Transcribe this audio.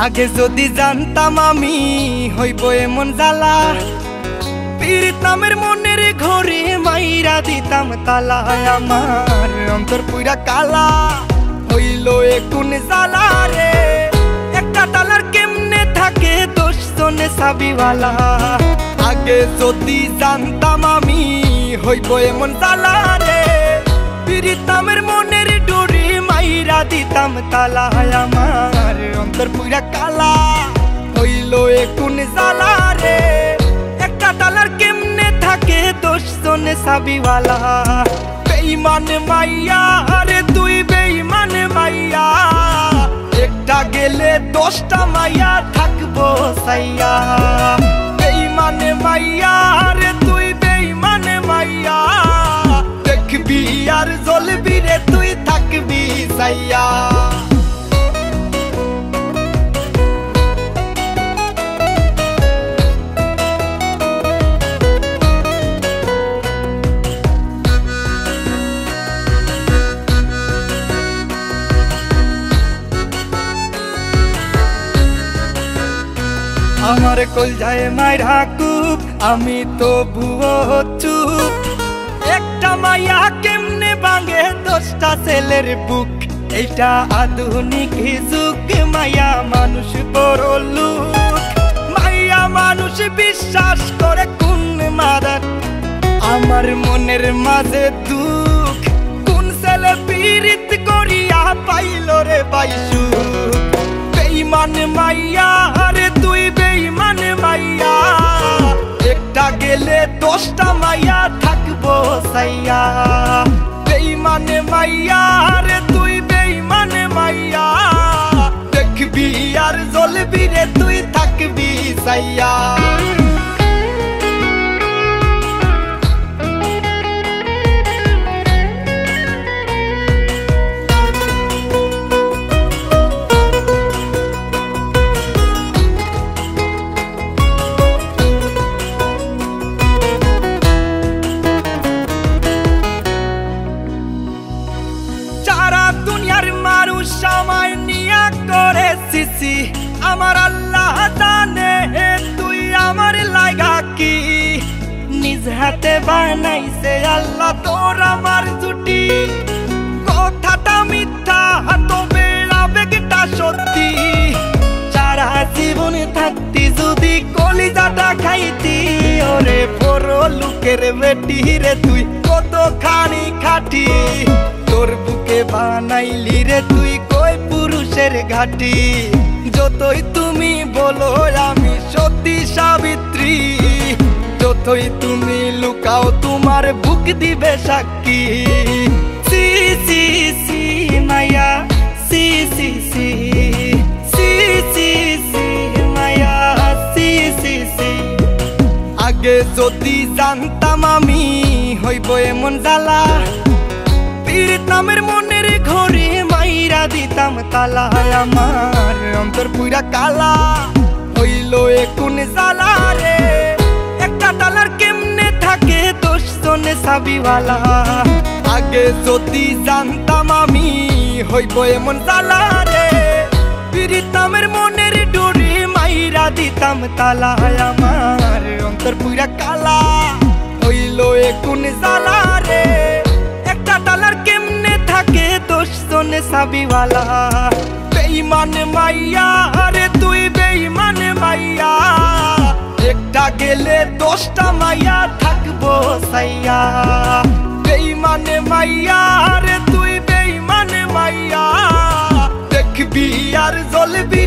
আগে যদি জানতাম আমি হইব এমন জ্বালা, পীড়িত নামের মনের ঘরে মাইরা দিতাম তালা। আমার অন্তর পুরা কালা হইল এ কোন জ্বালা রে, একটা তালার কেমনে থাকে 10 জনে চাবিওয়ালা। আগে যদি জানতাম আমি হইব এমন জ্বালা রে, পীড়িত নামের মনের ডোরে মাইরা দিতাম তালা। আমার অন্তর পুরা কালা হইল এ কোন জ্বালা রে, একটা তালার কেমনে থাকে 10 জনে চাবিওয়ালা। বেঈমান মাইয়া রে তুই বেঈমান মাইয়া, একটা গেলে 10টা মাইয়া থাকবো সাইয়া। বেঈমান মাইয়া রে তুই বেঈমান মাইয়া, দেখবি আর জ্বলবি রে তুই থাকবি সাইয়া। আমার কলজায় মাইরা কুপ, আমি তো ভুয়ো চুপ। একটা মাইয়া কেমনে ভাঙে 10টা ছেলের বুক, এইটা আধুনিক যুগ। মাইয়া মানুষ বড় লোক, মাইয়া মানুষ বিশ্বাস করে কোন মাদার। আমার মনের মাঝে দুঃখ, কোন ছেলে পীড়িত করিয়া পাইল রে পাইসু। বেঈমান মাইয়া রে তুই বেঈমান মাইয়া, একটা গেলে 10টা মাইয়া থাকবো সাইয়া। বেঈমান মাইয়া রে তুই বেঈমান মাইয়া, দেখবি আর জ্বলবি রে তুই থাকবি সাইয়া। সময় নিয়া করে সিসি, আমার আল্লাহ জানে তুই আমার লাগা কি। নিজ হাতে বানাইছে আল্লাহ তোর আমার জুটি, কথাটা মিথ্যা তবে আবেগটা সত্যি। সারা জীবন থাকতি যদি কলিজাটা খাইতি, ওরে বড় লোকের বেটি রে তুই কতখানি খাটি। তোর বুকে বানাইলি রে তুই কই পুরুষের ঘাটি। যতই তুমি বলো আমি সতী সাবিত্রী, যতই তুমি লুকাও তোমার বুক দিবে সাক্ষী। সি সি সি মায়া সি সি সি সি সি সি মায়া সি সি সি। আগে যদি জানতাম আমি হইব এমন জ্বালা, পীড়িত নামের মনের ঘরে মাইরা দিতাম তালা। আমার অন্তর পুরা কালা হইল এ কোন জ্বালা রে, একটা তালার কেমনে থাকে 10 জনে চাবিওয়ালা। আগে যদি জানতাম আমি হইব এমন জ্বালা রে, পীড়িত নামের মনের ডোরে মাইরা দিতাম তালা। আমার অন্তর পুরা কালা হইল এ কোন জ্বালা রে, একটা তালার কেমনে থাকে 10 জনে চাবিওয়ালা। বেঈমান মাইয়া রে তুই বেঈমান মাইয়া, একটা গেলে 10টা মাইয়া থাকবো সাইয়া। বেঈমান মাইয়া রে তুই বেঈমান মাইয়া, দেখবি আর জ্বলবি